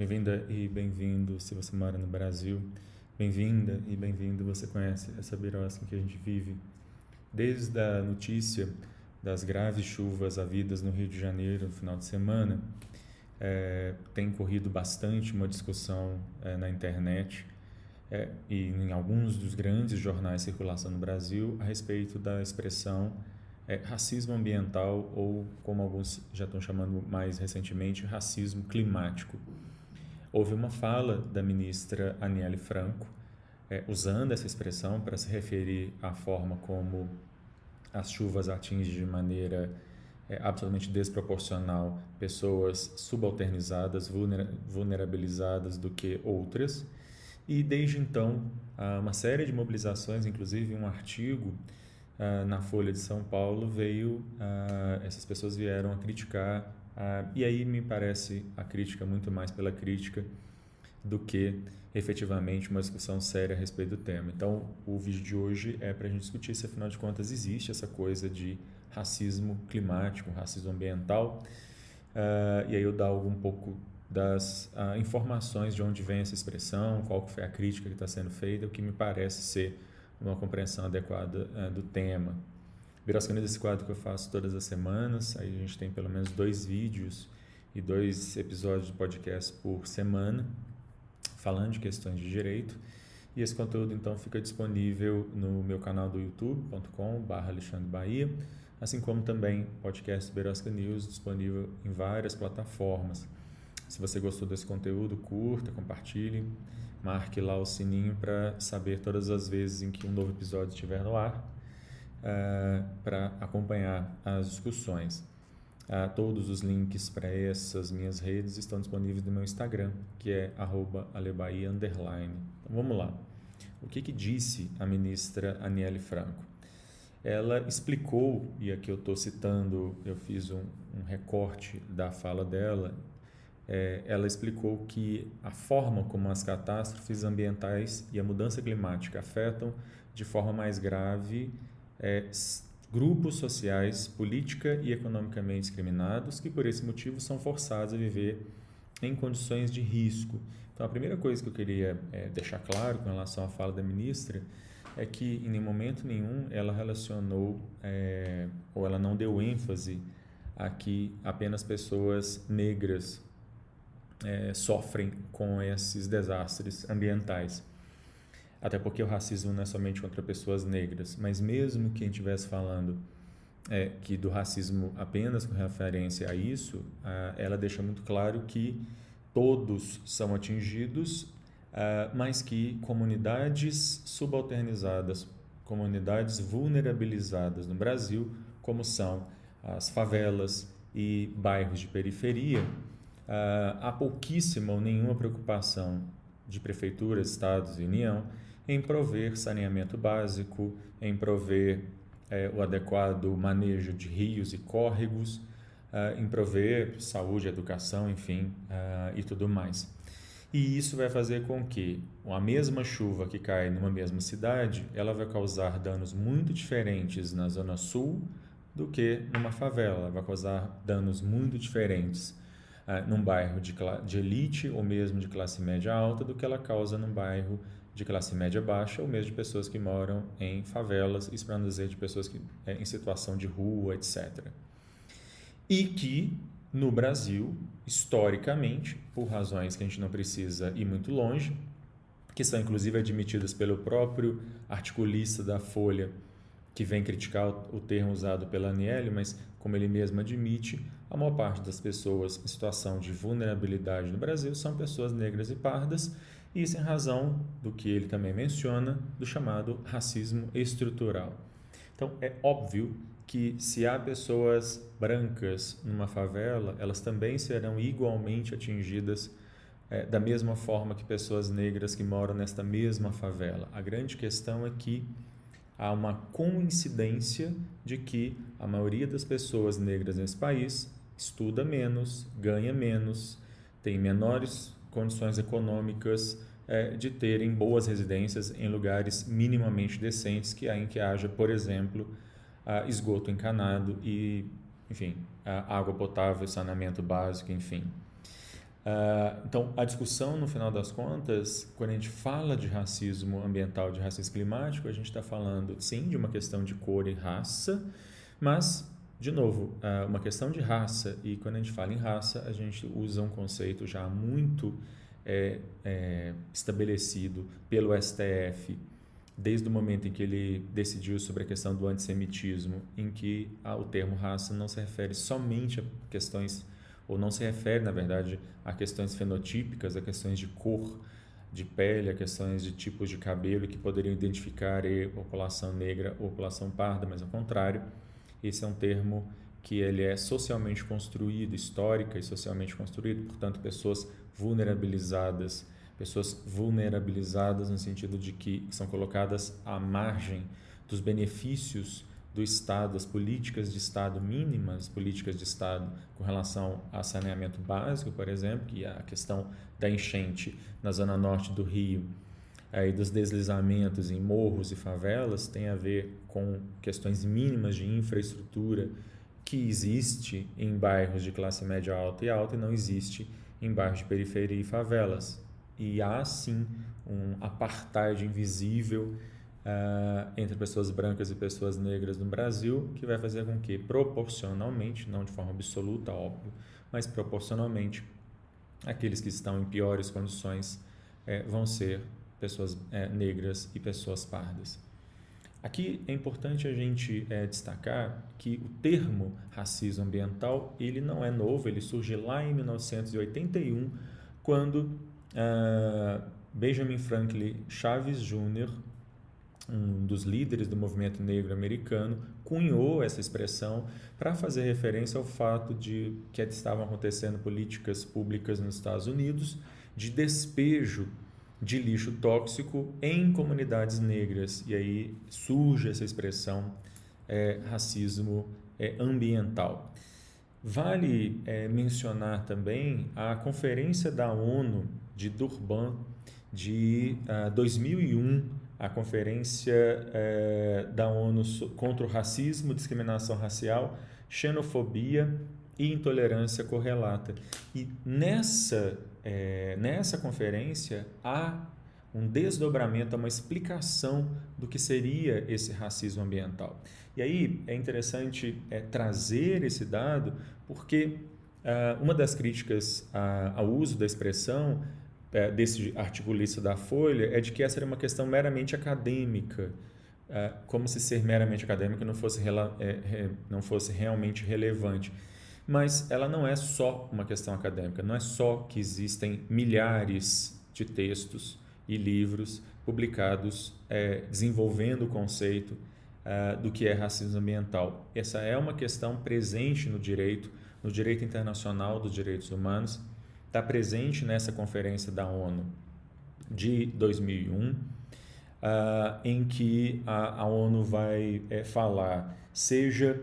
Bem-vinda e bem-vindo se você mora no Brasil. Bem-vinda e bem-vindo, você conhece essa birosca que a gente vive. Desde a notícia das graves chuvas havidas no Rio de Janeiro no final de semana, tem corrido bastante uma discussão na internet e em alguns dos grandes jornais de circulação no Brasil a respeito da expressão racismo ambiental ou, como alguns já estão chamando mais recentemente, racismo climático. Houve uma fala da ministra Aniele Franco usando essa expressão para se referir à forma como as chuvas atingem de maneira absolutamente desproporcional pessoas subalternizadas, vulnerabilizadas do que outras. E desde então, há uma série de mobilizações, inclusive um artigo na Folha de São Paulo essas pessoas vieram a criticar, e aí me parece a crítica muito mais pela crítica do que efetivamente uma discussão séria a respeito do tema. Então, o vídeo de hoje é para a gente discutir se, afinal de contas, existe essa coisa de racismo climático, racismo ambiental, e aí eu dar um pouco das informações de onde vem essa expressão, qual foi a crítica que está sendo feita, o que me parece ser uma compreensão adequada do tema. Birosca News é esse quadro que eu faço todas as semanas, aí a gente tem pelo menos 2 vídeos e 2 episódios de podcast por semana, falando de questões de direito, e esse conteúdo então fica disponível no meu canal do youtube.com/alexandrebahia, assim como também podcast Birosca News, disponível em várias plataformas. Se você gostou desse conteúdo, curta, compartilhe, marque lá o sininho para saber todas as vezes em que um novo episódio estiver no ar, para acompanhar as discussões. Todos os links para essas minhas redes estão disponíveis no meu Instagram, que é @alebahia_. Então, vamos lá. O que disse a ministra Aniele Franco? Ela explicou, e aqui eu estou citando, eu fiz um recorte da fala dela, ela explicou que a forma como as catástrofes ambientais e a mudança climática afetam de forma mais grave grupos sociais, política e economicamente discriminados, que por esse motivo são forçados a viver em condições de risco. Então, a primeira coisa que eu queria deixar claro com relação à fala da ministra é que em momento nenhum ela relacionou ou ela não deu ênfase a que apenas pessoas negras sofrem com esses desastres ambientais. Até porque o racismo não é somente contra pessoas negras, mas mesmo quem estivesse falando que do racismo apenas com referência a isso, ela deixa muito claro que todos são atingidos, mas que comunidades subalternizadas, comunidades vulnerabilizadas no Brasil, como são as favelas e bairros de periferia, há pouquíssima ou nenhuma preocupação de prefeituras, estados e União em prover saneamento básico, em prover o adequado manejo de rios e córregos, em prover saúde, educação, enfim, e tudo mais. E isso vai fazer com que a mesma chuva que cai numa mesma cidade, ela vai causar danos muito diferentes na zona sul do que numa favela. Ela vai causar danos muito diferentes num bairro de elite ou mesmo de classe média alta do que ela causa num bairro de classe média baixa ou mesmo de pessoas que moram em favelas, isso para não dizer de pessoas que em situação de rua, etc. E que no Brasil, historicamente, por razões que a gente não precisa ir muito longe, que são inclusive admitidas pelo próprio articulista da Folha, que vem criticar o termo usado pela Aniele, mas como ele mesmo admite, a maior parte das pessoas em situação de vulnerabilidade no Brasil são pessoas negras e pardas, e isso em razão do que ele também menciona, do chamado racismo estrutural. Então, é óbvio que se há pessoas brancas numa favela, elas também serão igualmente atingidas da mesma forma que pessoas negras que moram nesta mesma favela. A grande questão é que há uma coincidência de que a maioria das pessoas negras nesse país estuda menos, ganha menos, tem menores condições econômicas de terem boas residências em lugares minimamente decentes em que haja, por exemplo, esgoto encanado e, enfim, água potável, saneamento básico, enfim. Então, a discussão, no final das contas, quando a gente fala de racismo ambiental, de racismo climático, a gente está falando, sim, de uma questão de cor e raça, mas, de novo, uma questão de raça, e quando a gente fala em raça, a gente usa um conceito já muito estabelecido pelo STF, desde o momento em que ele decidiu sobre a questão do antissemitismo, em que o termo raça não se refere somente a questões, ou não se refere, na verdade, a questões fenotípicas, a questões de cor de pele, a questões de tipos de cabelo que poderiam identificar a população negra ou população parda, mas ao contrário, esse é um termo que ele é socialmente construído, histórica e socialmente construído, portanto, pessoas vulnerabilizadas no sentido de que são colocadas à margem dos benefícios do Estado, as políticas de Estado mínimas, políticas de Estado com relação a saneamento básico, por exemplo, que é a questão da enchente na zona norte do Rio, e dos deslizamentos em morros e favelas, tem a ver com questões mínimas de infraestrutura que existe em bairros de classe média alta e não existe em bairros de periferia e favelas. E há sim um apartheid invisível entre pessoas brancas e pessoas negras no Brasil, que vai fazer com que proporcionalmente, não de forma absoluta, óbvio, mas proporcionalmente, aqueles que estão em piores condições vão ser pessoas negras e pessoas pardas. Aqui é importante a gente destacar que o termo racismo ambiental ele não é novo, ele surge lá em 1981, quando Benjamin Franklin Chaves Jr., um dos líderes do movimento negro americano, cunhou essa expressão para fazer referência ao fato de que estavam acontecendo políticas públicas nos Estados Unidos de despejo de lixo tóxico em comunidades negras. E aí surge essa expressão racismo ambiental. Vale mencionar também a Conferência da ONU de Durban de 2001, a Conferência da ONU contra o racismo, discriminação racial, xenofobia e intolerância correlata. E nessa conferência há um desdobramento, uma explicação do que seria esse racismo ambiental. E aí é interessante trazer esse dado, porque uma das críticas ao uso da expressão desse articulista da Folha é de que essa era uma questão meramente acadêmica, como se ser meramente acadêmica não fosse realmente relevante. Mas ela não é só uma questão acadêmica, não é só que existem milhares de textos e livros publicados desenvolvendo o conceito do que é racismo ambiental. Essa é uma questão presente no direito internacional dos direitos humanos, está presente nessa conferência da ONU de 2001, em que a ONU vai falar, seja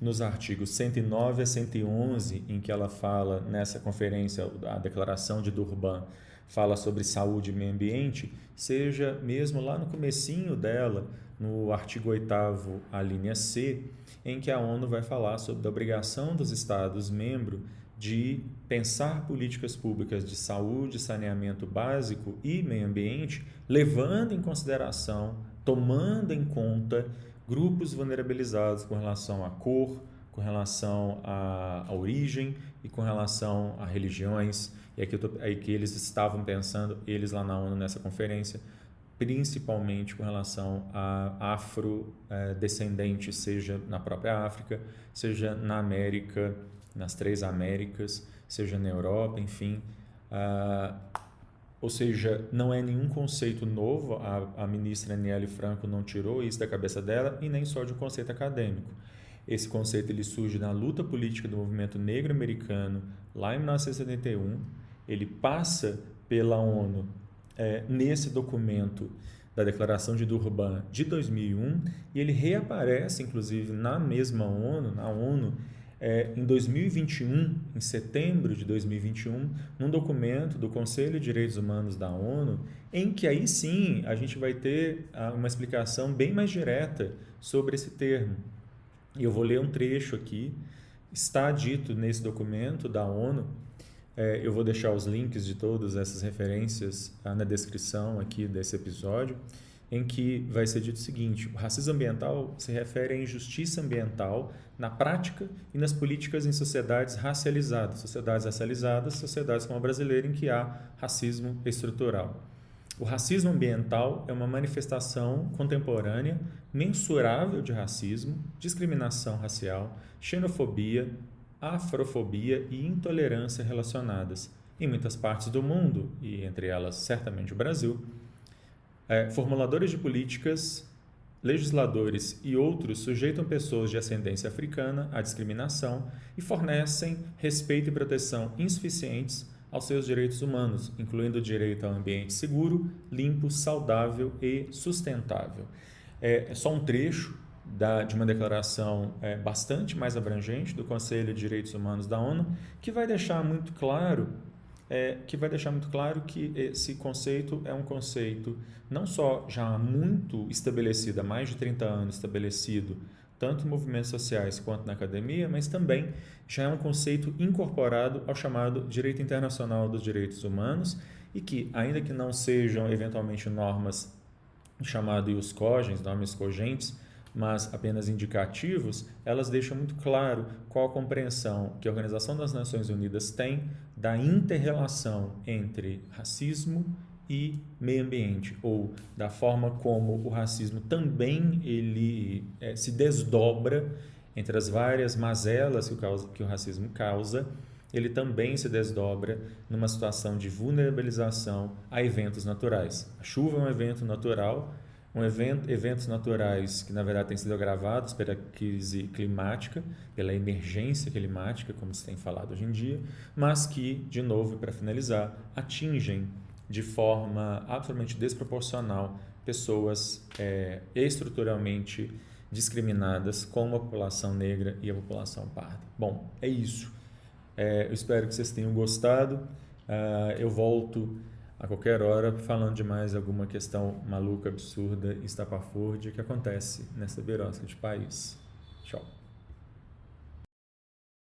nos artigos 109 a 111, em que ela fala, nessa conferência, a Declaração de Durban, fala sobre saúde e meio ambiente, seja mesmo lá no comecinho dela, no artigo 8º, a linha C, em que a ONU vai falar sobre a obrigação dos Estados-membros de pensar políticas públicas de saúde, saneamento básico e meio ambiente, levando em consideração, tomando em conta grupos vulnerabilizados com relação à cor, com relação à origem e com relação a religiões. E aí que eles estavam pensando, eles lá na ONU nessa conferência, principalmente com relação a afrodescendentes, seja na própria África, seja na América, nas 3 Américas, seja na Europa, enfim. Ou seja, não é nenhum conceito novo, a ministra Aniele Franco não tirou isso da cabeça dela, e nem só de um conceito acadêmico. Esse conceito ele surge na luta política do movimento negro americano, lá em 1971, ele passa pela ONU nesse documento da Declaração de Durban de 2001, e ele reaparece, inclusive, na mesma ONU, na ONU, em 2021, em setembro de 2021, num documento do Conselho de Direitos Humanos da ONU, em que aí sim a gente vai ter uma explicação bem mais direta sobre esse termo. E eu vou ler um trecho aqui, está dito nesse documento da ONU, Eu vou deixar os links de todas essas referências na descrição aqui desse episódio, em que vai ser dito o seguinte: o racismo ambiental se refere à injustiça ambiental na prática e nas políticas em sociedades racializadas, sociedades como a brasileira, em que há racismo estrutural. O racismo ambiental é uma manifestação contemporânea mensurável de racismo, discriminação racial, xenofobia, afrofobia e intolerância relacionadas. Em muitas partes do mundo, e entre elas certamente o Brasil, formuladores de políticas, legisladores e outros sujeitam pessoas de ascendência africana à discriminação e fornecem respeito e proteção insuficientes aos seus direitos humanos, incluindo o direito ao ambiente seguro, limpo, saudável e sustentável. É só um trecho de uma declaração bastante mais abrangente do Conselho de Direitos Humanos da ONU, que vai deixar muito claro que esse conceito é um conceito não só já muito estabelecido, há mais de 30 anos estabelecido, tanto em movimentos sociais quanto na academia, mas também já é um conceito incorporado ao chamado Direito Internacional dos Direitos Humanos e que, ainda que não sejam eventualmente normas chamado ius cogens, normas cogentes, mas apenas indicativos, elas deixam muito claro qual a compreensão que a Organização das Nações Unidas tem da inter-relação entre racismo e meio ambiente, ou da forma como o racismo também ele se desdobra entre as várias mazelas que o racismo causa. Ele também se desdobra numa situação de vulnerabilização a eventos naturais. A chuva é um evento natural, eventos naturais que na verdade têm sido agravados pela crise climática, pela emergência climática, como se tem falado hoje em dia, mas que, de novo, para finalizar, atingem de forma absolutamente desproporcional pessoas estruturalmente discriminadas, como a população negra e a população parda. Bom, é isso. Eu espero que vocês tenham gostado. Eu volto a qualquer hora falando de mais alguma questão maluca, absurda e estapafúrdia que acontece nessa birosca de país. Tchau.